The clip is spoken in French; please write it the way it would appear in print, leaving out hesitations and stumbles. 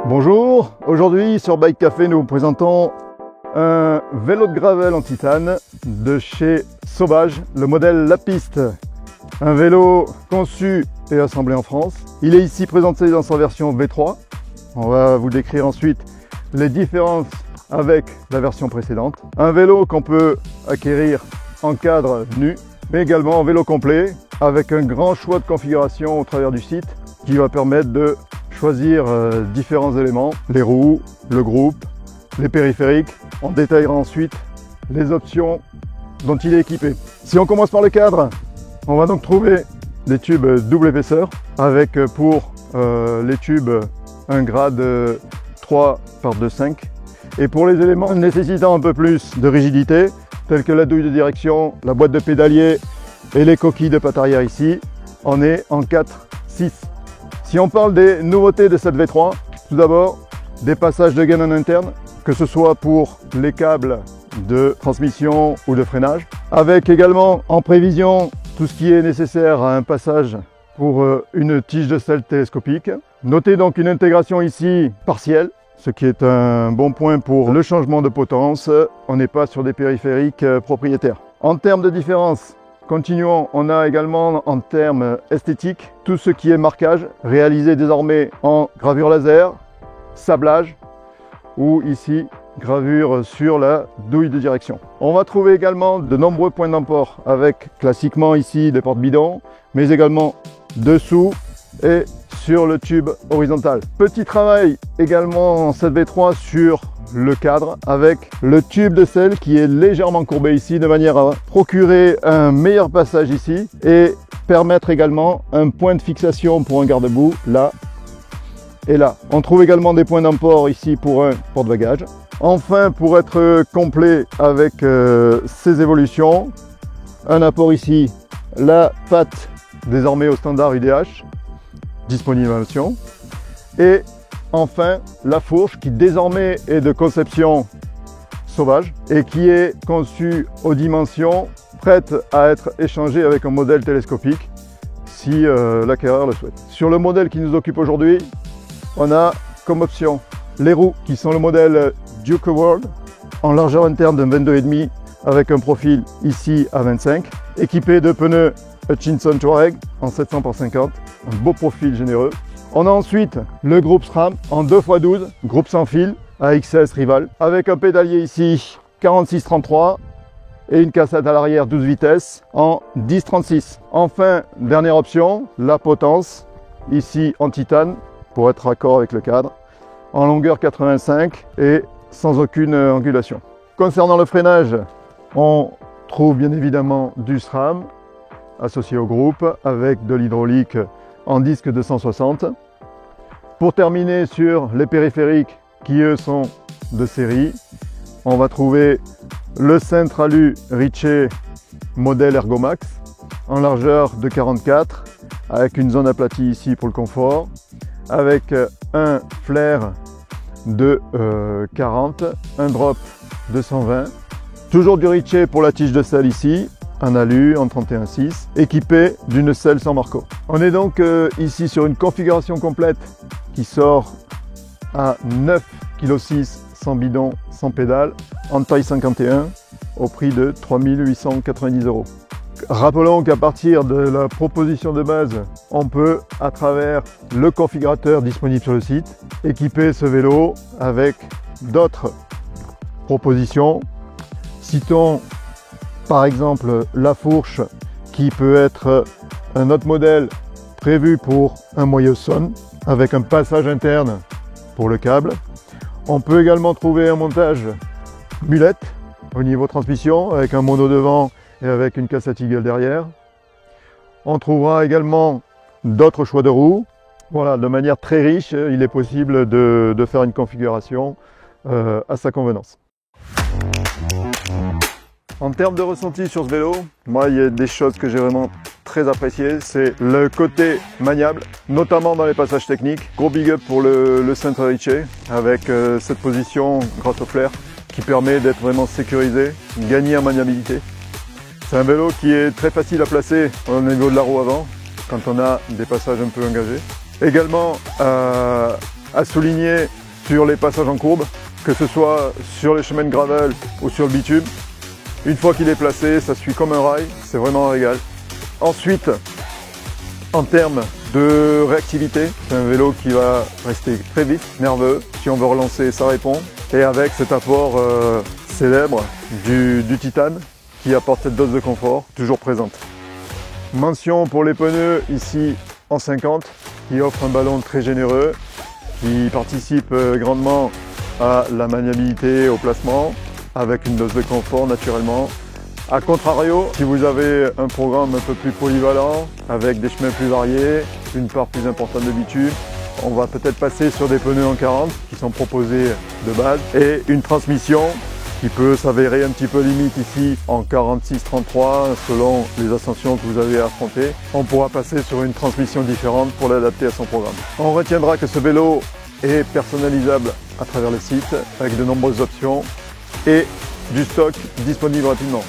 Bonjour, aujourd'hui sur Bike Café nous vous présentons un vélo de gravel en titane de chez Sauvage, le modèle La Piste. Un vélo conçu et assemblé en France. Il est ici présenté dans sa version V3. On va vous décrire ensuite les différences avec la version précédente. Un vélo qu'on peut acquérir en cadre nu, mais également en vélo complet avec un grand choix de configuration au travers du site qui va permettre de choisir différents éléments, les roues, le groupe, les périphériques. On détaillera ensuite les options dont il est équipé. Si on commence par le cadre, on va donc trouver des tubes double épaisseur avec pour les tubes un grade 3 par 2,5 et pour les éléments nécessitant un peu plus de rigidité tels que la douille de direction, la boîte de pédalier et les coquilles de patte arrière ici, on est en 4-6. Si on parle des nouveautés de cette V3, tout d'abord des passages de gaine en interne, que ce soit pour les câbles de transmission ou de freinage, avec également en prévision tout ce qui est nécessaire à un passage pour une tige de selle télescopique. Notez donc une intégration ici partielle, ce qui est un bon point pour le changement de potence. On n'est pas sur des périphériques propriétaires. En termes de différence, continuons, on a également en termes esthétiques tout ce qui est marquage, réalisé désormais en gravure laser, sablage ou ici gravure sur la douille de direction. On va trouver également de nombreux points d'emport avec classiquement ici des portes bidons, mais également dessous et sur le tube horizontal. Petit travail également en cette V3 sur le cadre avec le tube de selle qui est légèrement courbé ici de manière à procurer un meilleur passage ici et permettre également un point de fixation pour un garde-boue là et là. On trouve également des points d'emport ici pour un porte-bagages. Enfin, pour être complet avec ces évolutions, un apport ici, la patte désormais au standard UDH, disponible en option. Et enfin, la fourche qui désormais est de conception Sauvage et qui est conçue aux dimensions, prête à être échangée avec un modèle télescopique si l'acquéreur le souhaite. Sur le modèle qui nous occupe aujourd'hui, on a comme option les roues qui sont le modèle Duke World en largeur interne de 22,5 avec un profil ici à 25, équipé de pneus Hutchinson Touareg en 700 par 50, un beau profil généreux. On a ensuite le groupe SRAM en 2x12, groupe sans fil à XS Rival, avec un pédalier ici 46-33 et une cassette à l'arrière 12 vitesses en 10-36. Enfin, dernière option, la potence, ici en titane pour être raccord avec le cadre, en longueur 85 et sans aucune angulation. Concernant le freinage, on trouve bien évidemment du SRAM associé au groupe avec de l'hydraulique en disque 260. Pour terminer sur les périphériques qui eux sont de série, on va trouver le Centralu Ritchey modèle Ergomax en largeur de 44 avec une zone aplatie ici pour le confort, avec un flair de 40, un drop de 120, toujours du Ritchey pour la tige de selle ici, un alu en 31,6, équipé d'une selle sans marco. On est donc ici sur une configuration complète qui sort à 9,6 kg sans bidon, sans pédale, en taille 51, au prix de 3 890 €. Rappelons qu'à partir de la proposition de base, on peut, à travers le configurateur disponible sur le site, équiper ce vélo avec d'autres propositions. Citons par exemple la fourche qui peut être un autre modèle prévu pour un moyeu Son avec un passage interne pour le câble. On peut également trouver un montage mulette au niveau transmission avec un mono devant et avec une cassette Eagle derrière. On trouvera également d'autres choix de roues. Voilà, de manière très riche, il est possible de faire une configuration à sa convenance. En termes de ressenti sur ce vélo, moi il y a des choses que j'ai vraiment très appréciées, c'est le côté maniable, notamment dans les passages techniques. Gros big up pour le Centre Ritchey avec cette position grâce au flair qui permet d'être vraiment sécurisé, gagner en maniabilité. C'est un vélo qui est très facile à placer au niveau de la roue avant, quand on a des passages un peu engagés. Également à souligner sur les passages en courbe, que ce soit sur les chemins de gravel ou sur le bitume. Une fois qu'il est placé, ça suit comme un rail, c'est vraiment un régal. Ensuite, en termes de réactivité, c'est un vélo qui va rester très vif, nerveux. Si on veut relancer, ça répond. Et avec cet apport célèbre du titane qui apporte cette dose de confort toujours présente. Mention pour les pneus ici en 50 qui offre un ballon très généreux, qui participe grandement à la maniabilité, au placement, avec une dose de confort naturellement. A contrario, si vous avez un programme un peu plus polyvalent, avec des chemins plus variés, une part plus importante de bitume, on va peut-être passer sur des pneus en 40 qui sont proposés de base et une transmission qui peut s'avérer un petit peu limite ici en 46-33 selon les ascensions que vous avez à affronter. On pourra passer sur une transmission différente pour l'adapter à son programme. On retiendra que ce vélo est personnalisable à travers le site avec de nombreuses options et du stock disponible rapidement.